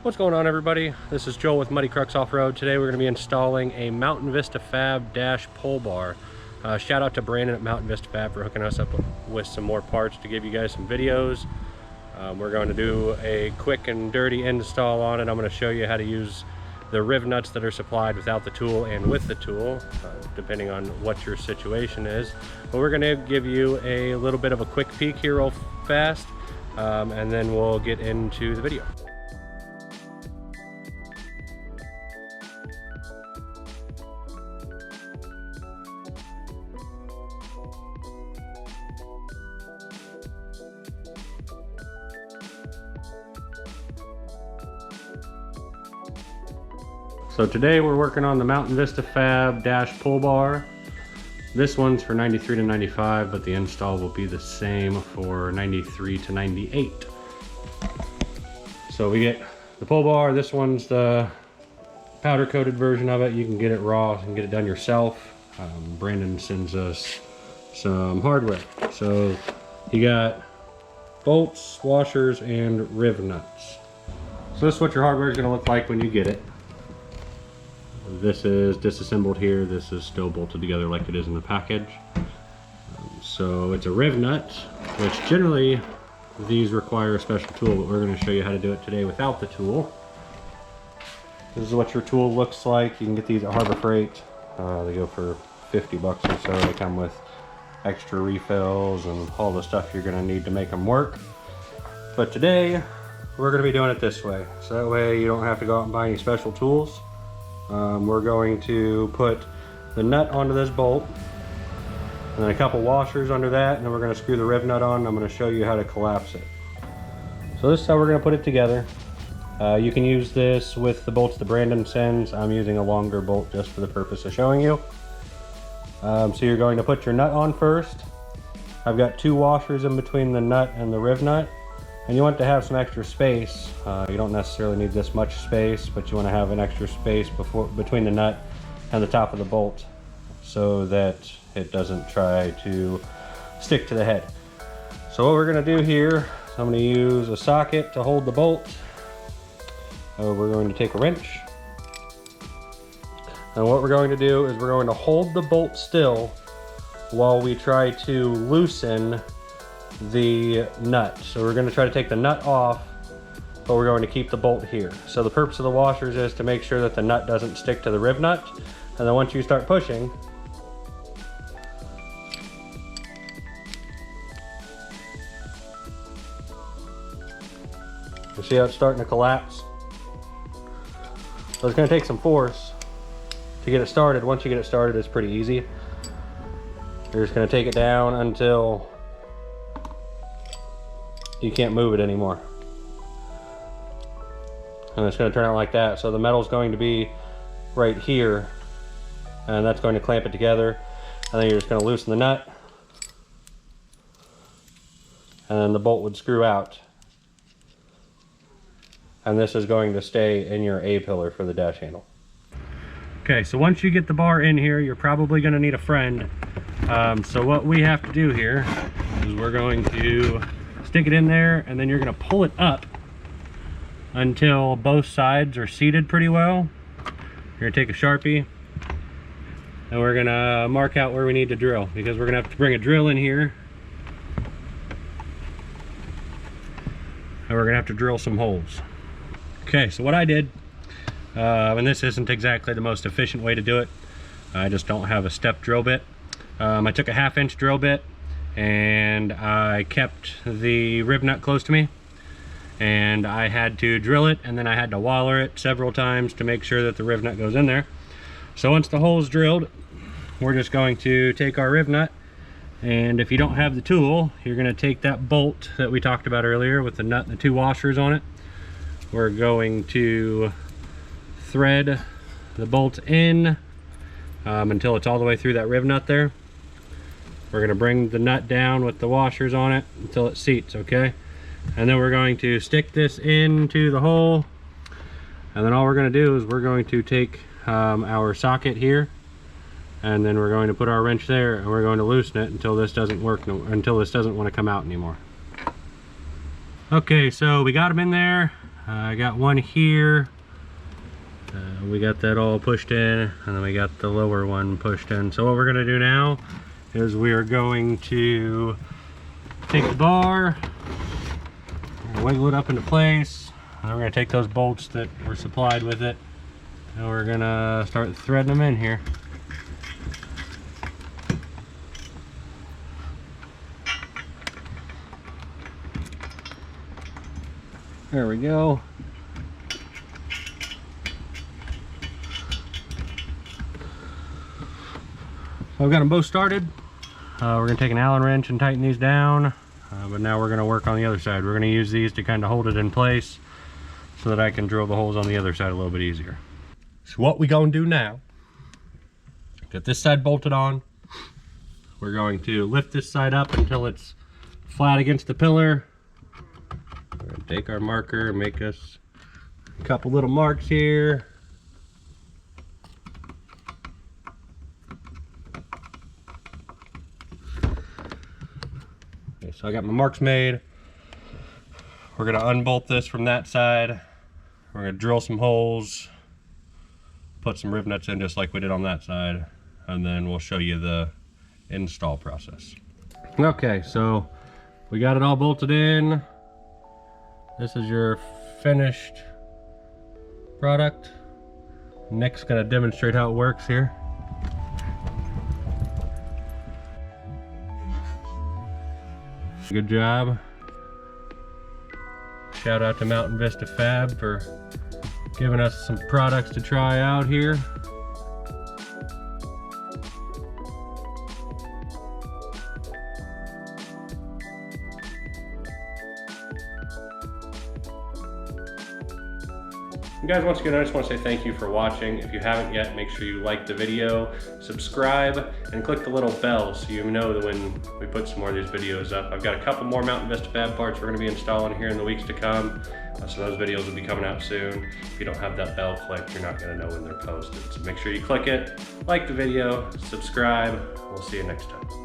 What's going on, everybody? This is Joel with Muddy Crux Off-Road. Today we're going to be installing a Mountain Vista Fab dash pull bar. Shout out to Brandon at Mountain Vista Fab for hooking us up with some more parts to give you guys some videos. We're going to do a quick and dirty install on it. I'm going to show you how to use the riv nuts that are supplied without the tool and with the tool, depending on what your situation is. But we're going to give you a little bit of a quick peek here real fast, and then we'll get into the video. So today we're working on the Mountain Vista Fab dash pull bar. This one's for 93 to 95, but the install will be the same for 93 to 98. So we get the pull bar. This one's the powder coated version of it. You can get it raw and get it done yourself. Brandon sends us some hardware. So you got bolts, washers, and riv nuts. So this is what your hardware is going to look like when you get it. This is disassembled here. This is still bolted together like it is in the package. So it's a riv nut, which generally these require a special tool, but we're going to show you how to do it today without the tool. This is what your tool looks like. You can get these at Harbor Freight. They go for 50 bucks or so. They come with extra refills and all the stuff you're going to need to make them work. But today we're going to be doing it this way. So that way you don't have to go out and buy any special tools. We're going to put the nut onto this bolt and then a couple washers under that, and then we're going to screw the riv nut on, and I'm going to show you how to collapse it. So this is how we're going to put it together. You can use this with the bolts that Brandon sends. I'm using a longer bolt just for the purpose of showing you. So you're going to put your nut on first. I've got two washers in between the nut and the riv nut. And you want to have some extra space. You don't necessarily need this much space, but you want to have an extra space between the nut and the top of the bolt so that it doesn't try to stick to the head. So what we're going to do here is I'm going to use a socket to hold the bolt. We're going to take a wrench. And what we're going to do is we're going to hold the bolt still while we try to loosen the nut. So we're going to try to take the nut off, but we're going to keep the bolt here. So the purpose of the washers is to make sure that the nut doesn't stick to the riv nut, and then once you start pushing, you see how it's starting to collapse? So it's going to take some force to get it started. Once you get it started, it's pretty easy. You're just going to take it down until you can't move it anymore. And it's going to turn out like that. So the metal's going to be right here, and that's going to clamp it together. And then you're just going to loosen the nut, and then the bolt would screw out. And this is going to stay in your A-pillar for the dash handle. Okay, so once you get the bar in here, you're probably going to need a friend. So what we have to do here is we're going to stick it in there, and then you're going to pull it up until both sides are seated pretty well. You're going to take a Sharpie, and we're going to mark out where we need to drill, because we're going to have to bring a drill in here, and we're going to have to drill some holes. Okay, so what I did, and this isn't exactly the most efficient way to do it, I just don't have a step drill bit. I took a 1/2 inch drill bit, and I kept the riv nut close to me, and I had to drill it, and then I had to waller it several times to make sure that the riv nut goes in there. So once the hole is drilled, we're just going to take our riv nut, and if you don't have the tool, you're going to take that bolt that we talked about earlier with the nut and the two washers on it. We're going to thread the bolt in until it's all the way through that riv nut there. We're going to bring the nut down with the washers on it until it seats, okay? And then we're going to stick this into the hole, and then all we're going to do is we're going to take our socket here, and then we're going to put our wrench there, and we're going to loosen it until this doesn't work, until this doesn't want to come out anymore. Okay, so we got them in there. I got one here. We got that all pushed in, and then we got the lower one pushed in. So what we're gonna do now is we are going to take the bar, wiggle it up into place, and then we're gonna take those bolts that were supplied with it, and we're gonna start threading them in here. There we go. So I've got them both started. We're gonna take an Allen wrench and tighten these down, but now we're gonna work on the other side. We're gonna use these to kind of hold it in place so that I can drill the holes on the other side a little bit easier. So what we gonna do now, get this side bolted on. We're going to lift this side up until it's flat against the pillar. We're gonna take our marker and make us a couple little marks here. Okay, so I got my marks made. We're gonna unbolt this from that side. We're gonna drill some holes, put some rivnuts in just like we did on that side, and then we'll show you the install process. Okay, so we got it all bolted in. This is your finished product. Nick's gonna demonstrate how it works here. Good job. Shout out to Mountain Vista Fab for giving us some products to try out here. Guys, once again, I just want to say thank you for watching. If you haven't yet, make sure you like the video, subscribe, and click the little bell so you know that when we put some more of these videos up. I've got a couple more Mountain Vista Fab parts we're going to be installing here in the weeks to come, so those videos will be coming out soon. If you don't have that bell clicked, you're not going to know when they're posted. So make sure you click it, like the video, subscribe. We'll see you next time.